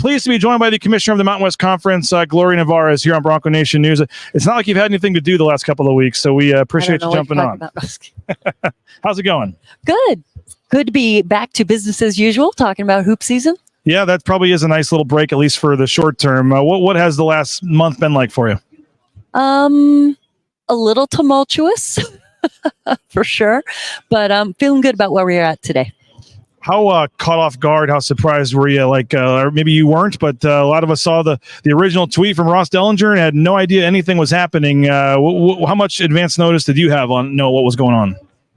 Pleased to be joined by the commissioner of the Mountain West Conference, Gloria Nevarez, here on Bronco Nation News. It's not like you've had anything to do the last couple of weeks, so we appreciate you jumping on. How's it going? Good. Good to be back to business as usual, talking about hoop season. Yeah, that probably is a nice little break, at least for the short term. What has the last month been like for you? A little tumultuous, for sure, but I'm feeling good about where we're at today. How caught off guard, how surprised were you? Or maybe you weren't, but a lot of us saw the original tweet from Ross Dellinger and had no idea anything was happening. How much advance notice did you have on know what was going on?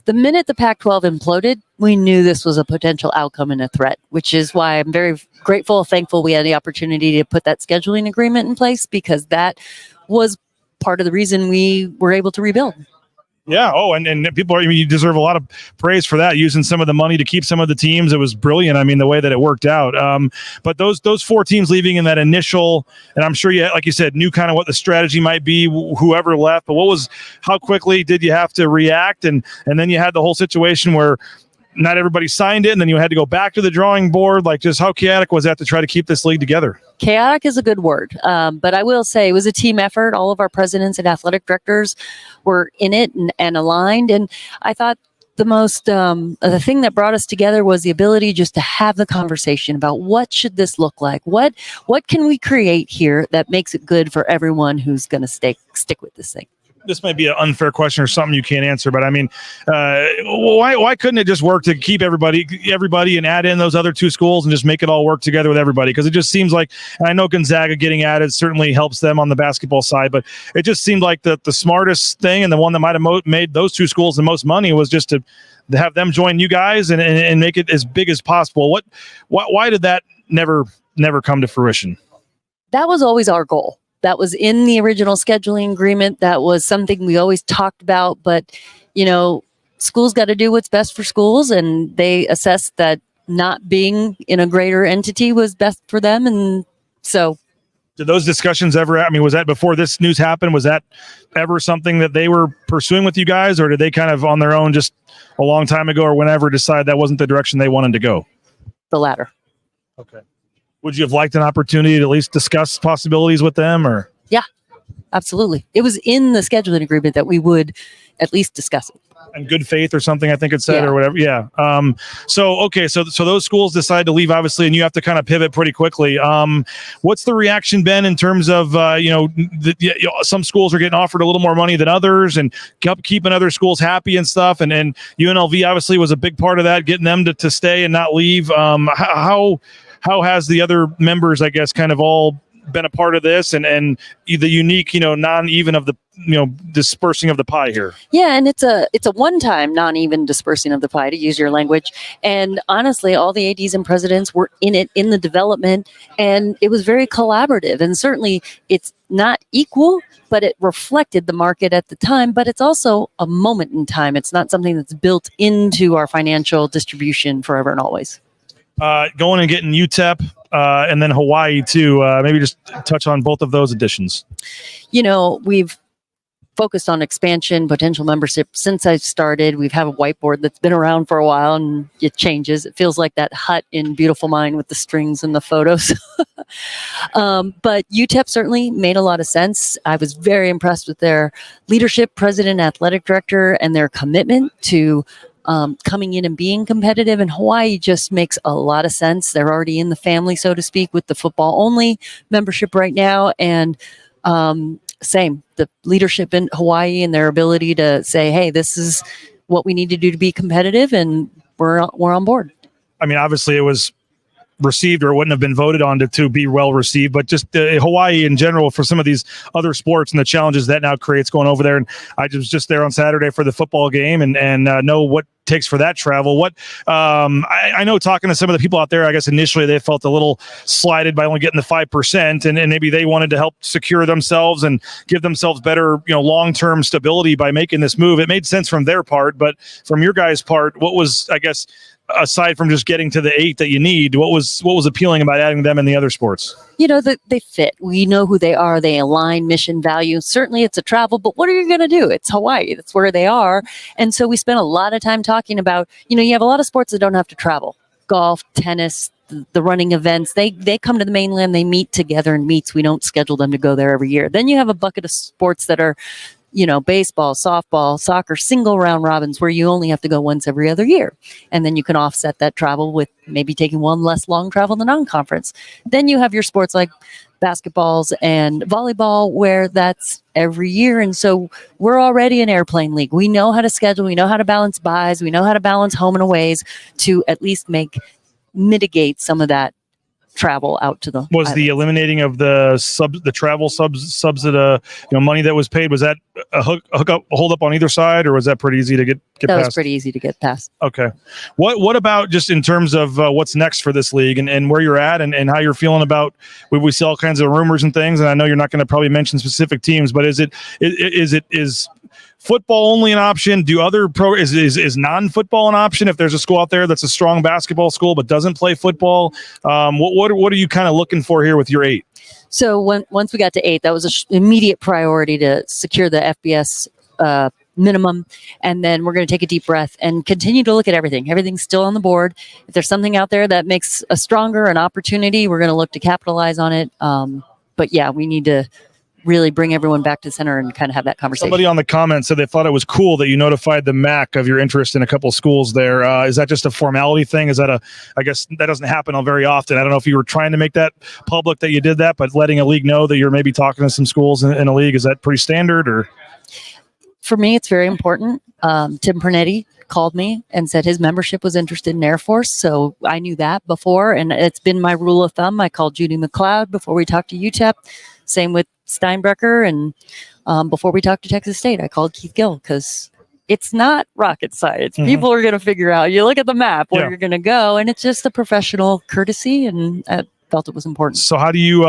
The minute the Pac-12 imploded, we knew this was a potential outcome and a threat, which is why I'm very grateful, thankful we had the opportunity to put that scheduling agreement in place, because that was part of the reason we were able to rebuild. Yeah. Oh, and people you deserve a lot of praise for that, using some of the money to keep some of the teams. It was brilliant. I mean, the way that it worked out. But those 4 teams leaving in that initial, and I'm sure you, like you said, knew kind of what the strategy might be, whoever left. But how quickly did you have to react? And then you had the whole situation where not everybody signed it, and then you had to go back to the drawing board. Like, just how chaotic was that to try to keep this league together? Chaotic is a good word, but I will say it was a team effort. All of our presidents and athletic directors were in it and aligned. And I thought the thing that brought us together was the ability just to have the conversation about what should this look like? What can we create here that makes it good for everyone who's going to stick with this thing? This might be an unfair question or something you can't answer, but I mean, why couldn't it just work to keep everybody and add in those other 2 schools and just make it all work together with everybody? Because it just seems like, and I know Gonzaga getting added certainly helps them on the basketball side, but it just seemed like the smartest thing, and the one that might have made those 2 schools the most money, was just to have them join you guys and make it as big as possible. Why did that never come to fruition? That was always our goal. That was in the original scheduling agreement. That was something we always talked about. But, schools got to do what's best for schools, and they assessed that not being in a greater entity was best for them. And so. Did those discussions ever, was that before this news happened? Was that ever something that they were pursuing with you guys, or did they kind of on their own just a long time ago or whenever decide that wasn't the direction they wanted to go? The latter. Okay. Would you have liked an opportunity to at least discuss possibilities with them, or? Yeah, absolutely. It was in the scheduling agreement that we would at least discuss it. And good faith or something, I think it said, or whatever. Yeah. So those schools decide to leave, obviously, and you have to kind of pivot pretty quickly. What's the reaction been in terms of, some schools are getting offered a little more money than others and keeping other schools happy and stuff. And UNLV obviously was a big part of that, getting them to stay and not leave. How has the other members, I guess, kind of all been a part of this and the unique, non-even of the, dispersing of the pie here? Yeah. And it's a one-time non-even dispersing of the pie, to use your language. And honestly, all the ADs and presidents were in it, in the development, and it was very collaborative. And certainly it's not equal, but it reflected the market at the time, but it's also a moment in time. It's not something that's built into our financial distribution forever and always. Going and getting UTEP and then Hawaii too. Maybe just touch on both of those additions. We've focused on expansion, potential membership since I started. We've had a whiteboard that's been around for a while, and it changes. It feels like that hut in Beautiful Mind with the strings and the photos. But UTEP certainly made a lot of sense. I was very impressed with their leadership, president, athletic director, and their commitment to coming in and being competitive. And Hawaii just makes a lot of sense. They're already in the family, so to speak, with the football only membership right now. And same, the leadership in Hawaii and their ability to say, hey, this is what we need to do to be competitive, and we're on board. Obviously it was received, or it wouldn't have been voted on to be well received, but just Hawaii in general for some of these other sports and the challenges that now creates going over there. And I was just there on Saturday for the football game and know what takes for that travel. I know, talking to some of the people out there, I guess initially they felt a little slighted by only getting the 5%, and maybe they wanted to help secure themselves and give themselves better, long-term stability by making this move. It made sense from their part, but from your guys' part, what was, I guess, aside from just getting to the 8 that you need, what was appealing about adding them in the other sports? They fit. We know who they are. They align mission, values. Certainly it's a travel, but what are you going to do? It's Hawaii. That's where they are. And so we spent a lot of time talking about, you have a lot of sports that don't have to travel. Golf, tennis, the running events, they come to the mainland, they meet together in meets. We don't schedule them to go there every year. Then you have a bucket of sports that are, baseball, softball, soccer, single round robins where you only have to go once every other year. And then you can offset that travel with maybe taking one less long travel than non-conference. Then you have your sports like basketballs and volleyball where that's every year. And so we're already an airplane league. We know how to schedule. We know how to balance buys. We know how to balance home and aways to at least mitigate some of that travel out to the was islands. the eliminating of the travel subsidy, money that was paid, was that a hold up on either side, or was that pretty easy to get that past? was pretty easy to get past. Okay. What about just in terms of what's next for this league and where you're at and how you're feeling about, we see all kinds of rumors and things, and I know you're not going to probably mention specific teams, but is football only an option? Do other is non-football an option if there's a school out there that's a strong basketball school but doesn't play football? What are you kind of looking for here with your 8? So once we got to 8, that was an immediate priority to secure the FBS minimum. And then we're going to take a deep breath and continue to look at everything. Everything's still on the board. If there's something out there that makes us stronger, an opportunity, we're going to look to capitalize on it. But yeah, we need to really bring everyone back to the center and kind of have that conversation. Somebody on the comments said they thought it was cool that you notified the MAC of your interest in a couple of schools there. Is that just a formality thing? I guess that doesn't happen very often. I don't know if you were trying to make that public that you did that, but letting a league know that you're maybe talking to some schools in a league, is that pretty standard? Or for me, it's very important. Tim Pernetti called me and said his membership was interested in Air Force. So I knew that before, and it's been my rule of thumb. I called Judy McLeod before we talked to UTEP. Same with Steinbrecher. And before we talked to Texas State, I called Keith Gill because it's not rocket science. Mm-hmm. People are going to figure out. You look at the map where you're going to go, and it's just a professional courtesy, and I felt it was important. So how do you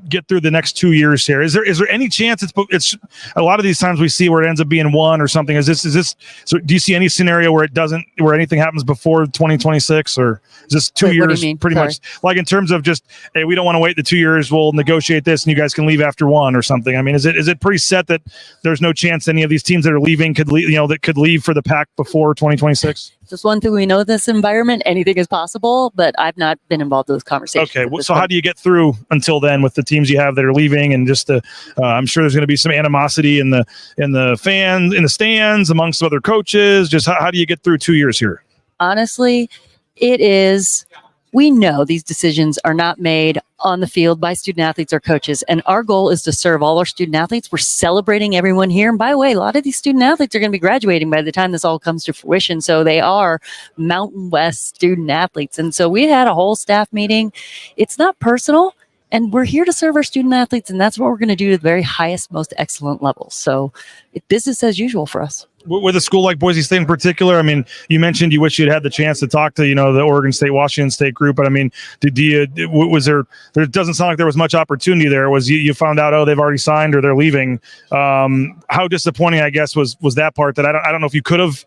get through the next 2 years here? Is there any chance it's a lot of these times we see where it ends up being 1 or something? Is this so do you see any scenario where where anything happens before 2026, or is this 2 years pretty much like in terms of just, hey, we don't want to wait the 2 years, we'll negotiate this and you guys can leave after 1 or something? I mean, is it pretty set that there's no chance any of these teams that are leaving could leave, that could leave for the Pac before 2026? Just one thing we know in this environment, anything is possible, but I've not been involved in those conversations. Okay, so how do you get through until then with the teams you have that are leaving, and just I'm sure there's going to be some animosity in the fans, in the stands, amongst other coaches. Just how do you get through 2 years here? Honestly, we know these decisions are not made on the field by student athletes or coaches. And our goal is to serve all our student athletes. We're celebrating everyone here. And by the way, a lot of these student athletes are going to be graduating by the time this all comes to fruition. So they are Mountain West student athletes. And so we had a whole staff meeting. It's not personal. And we're here to serve our student athletes. And that's what we're going to do to the very highest, most excellent levels. So it's business as usual for us. With a school like Boise State in particular, I mean, you mentioned you wish you'd had the chance to talk to, the Oregon State, Washington State group. But I mean, there doesn't sound like there was much opportunity there. Was you found out, they've already signed or they're leaving? How disappointing, I guess, was that part that I don't know if you could have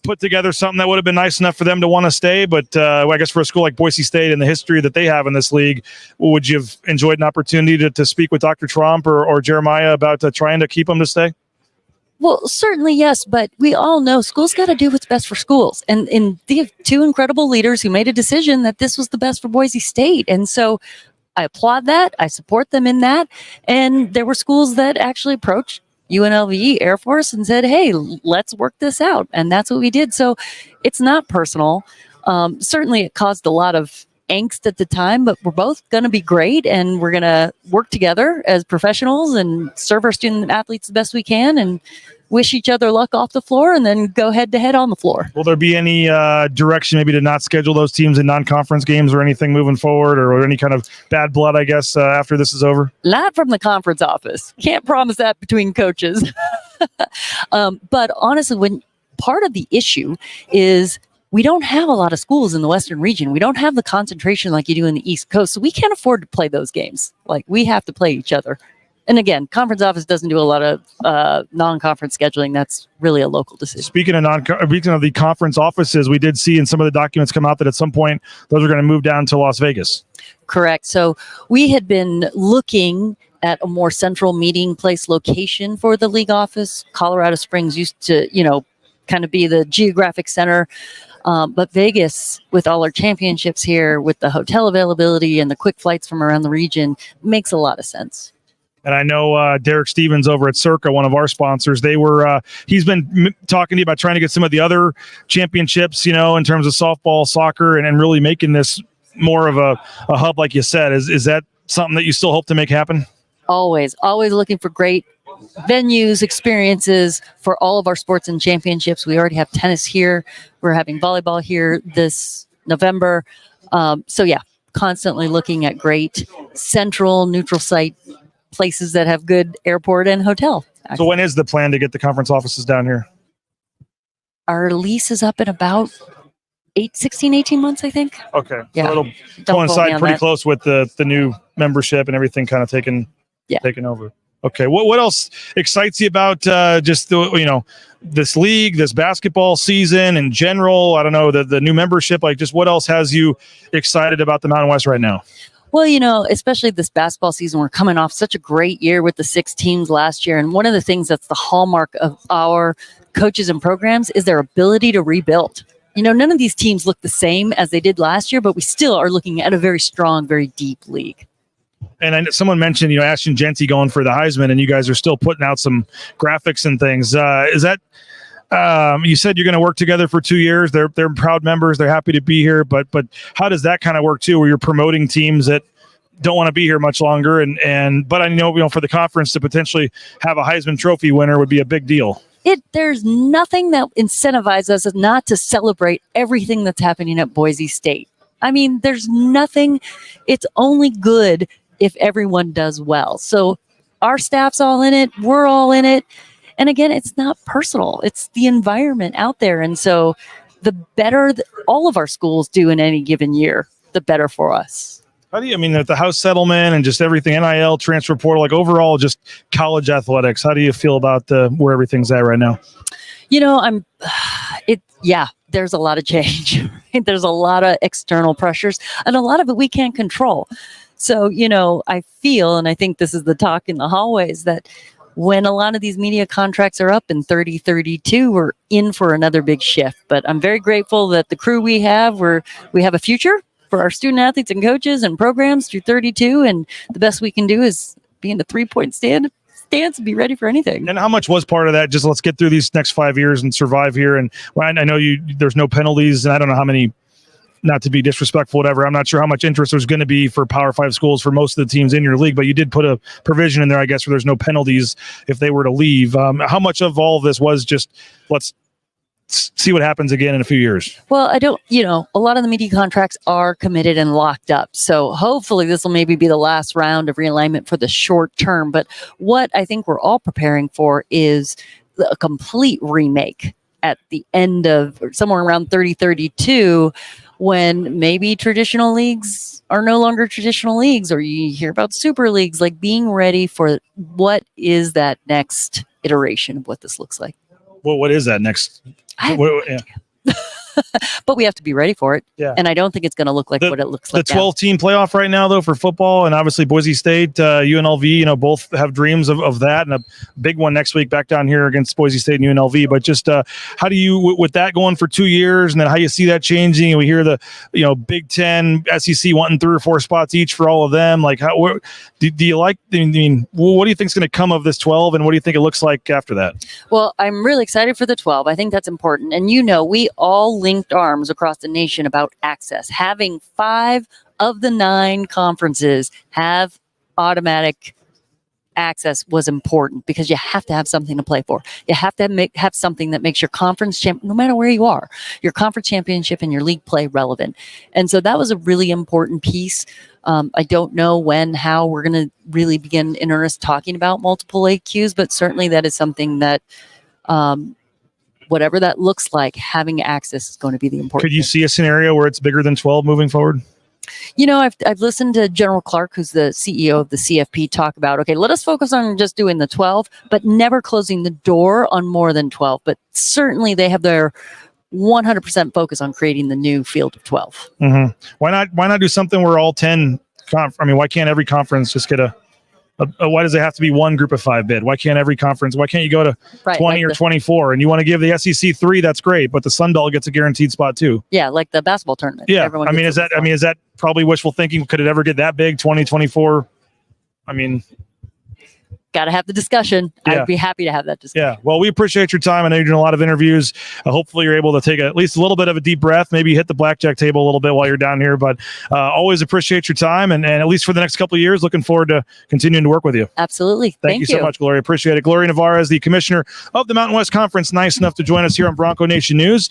put together something that would have been nice enough for them to want to stay. But I guess for a school like Boise State and the history that they have in this league, would you have enjoyed an opportunity to speak with Dr. Tromp or Jeremiah about trying to keep them to stay? Well, certainly, yes, but we all know schools got to do what's best for schools. And they have 2 incredible leaders who made a decision that this was the best for Boise State. And so I applaud that. I support them in that. And there were schools that actually approached UNLV, Air Force, and said, hey, let's work this out. And that's what we did. So it's not personal. Certainly, it caused a lot of angst at the time, but we're both going to be great, and we're going to work together as professionals and serve our student athletes the best we can, and wish each other luck off the floor, and then go head to head on the floor. Will there be any direction maybe to not schedule those teams in non-conference games or anything moving forward, or any kind of bad blood, I guess, after this is over? Not from the conference office. Can't promise that between coaches. But honestly, when part of the issue is we don't have a lot of schools in the Western region. We don't have the concentration like you do in the East Coast. So we can't afford to play those games. Like, we have to play each other. And again, conference office doesn't do a lot of non-conference scheduling. That's really a local decision. Speaking of the conference offices, we did see in some of the documents come out that at some point those are going to move down to Las Vegas. Correct. So we had been looking at a more central meeting place location for the league office. Colorado Springs used to, kind of be the geographic center. But Vegas, with all our championships here, with the hotel availability and the quick flights from around the region, makes a lot of sense. And I know Derek Stevens over at Circa, one of our sponsors, he's been talking to you about trying to get some of the other championships, in terms of softball, soccer, and really making this more of a hub, like you said. Is that something that you still hope to make happen? Always looking for great venues, experiences for all of our sports and championships. We already have tennis here. We're having volleyball here this November. Constantly looking at great central, neutral site places that have good airport and hotel. So when is the plan to get the conference offices down here? Our lease is up in about 18 months, I think. Okay. Yeah. So it'll coincide pretty close with the new membership and everything kind of taking over. Okay. What else excites you about just this league, this basketball season in general? I don't know, the new membership, like just what else has you excited about the Mountain West right now? Well, especially this basketball season, we're coming off such a great year with the 6 teams last year. And one of the things that's the hallmark of our coaches and programs is their ability to rebuild. None of these teams look the same as they did last year, but we still are looking at a very strong, very deep league. And someone mentioned, Ashton Genty going for the Heisman, and you guys are still putting out some graphics and things. Is that you said you're going to work together for 2 years? They're proud members. They're happy to be here. But how does that kind of work too, where you're promoting teams that don't want to be here much longer? But I know, for the conference to potentially have a Heisman Trophy winner would be a big deal. There's nothing that incentivizes us not to celebrate everything that's happening at Boise State. I mean, there's nothing. It's only good if everyone does well. So our staff's all in it. We're all in it. And again, it's not personal. It's the environment out there. And so the better all of our schools do in any given year, the better for us. How do you, the house settlement and just everything, NIL, transfer portal, like overall just college athletics, how do you feel about where everything's at right now? There's a lot of change. There's a lot of external pressures, and a lot of it we can't control. So, I feel, and I think this is the talk in the hallways, that when a lot of these media contracts are up in 3032, we're in for another big shift. But I'm very grateful that the crew we have a future for our student athletes and coaches and programs through 32. And the best we can do is be in the 3-point stance and be ready for anything. And how much was part of that? Just let's get through these next 5 years and survive here. And I know there's no penalties, and I don't know how many, not to be disrespectful, whatever. I'm not sure how much interest there's going to be for Power 5 schools for most of the teams in your league, but you did put a provision in there, I guess, where there's no penalties if they were to leave. How much of all of this was just let's see what happens again in a few years? Well, a lot of the media contracts are committed and locked up. So hopefully this will maybe be the last round of realignment for the short term. But what I think we're all preparing for is a complete remake at the end of somewhere around 3032, when maybe traditional leagues are no longer traditional leagues, or you hear about super leagues, like being ready for what is that next iteration of what this looks like. Well, what is that next? But we have to be ready for it. Yeah. And I don't think it's going to look like what it looks like. The 12-team playoff right now, though, for football, and obviously Boise State, UNLV, both have dreams of that, and a big one next week back down here against Boise State and UNLV. But just how do you, with that going for 2 years, and then how you see that changing? And we hear the Big Ten, SEC wanting 3 or 4 spots each for all of them. Like, do you like? What do you think is going to come of this 12, and what do you think it looks like after that? Well, I'm really excited for the 12. I think that's important, and we all linked arms across the nation about access. Having 5 of the 9 conferences have automatic access was important, because you have to have something to play for. You have to have something that makes your conference no matter where you are, your conference championship and your league play relevant. And so that was a really important piece. I don't know how we're going to really begin in earnest talking about multiple AQs, but certainly that is something that whatever that looks like, having access is going to be the important thing. Could you see a scenario where it's bigger than 12 moving forward? I've listened to General Clark, who's the CEO of the CFP, talk about, okay, let us focus on just doing the 12, but never closing the door on more than 12. But certainly they have their 100% focus on creating the new field of 12. Mm-hmm. Why not do something where all 10 why can't every conference just get a Why does it have to be one group of 5 bid? Why can't every conference? Why can't you go to 20 or 24? And you want to give the SEC 3? That's great, but the Sun Belt gets a guaranteed spot too. Yeah, like the basketball tournament. Yeah, is that probably wishful thinking? Could it ever get that big? 2024? Got to have the discussion. Yeah. I'd be happy to have that discussion. Yeah. Well, we appreciate your time. I know you're doing a lot of interviews. Hopefully you're able to take at least a little bit of a deep breath, maybe hit the blackjack table a little bit while you're down here, but always appreciate your time. And at least for the next couple of years, looking forward to continuing to work with you. Absolutely. Thank you so much, Gloria. Appreciate it. Gloria Nevarez, the commissioner of the Mountain West Conference, nice enough to join us here on Bronco Nation News.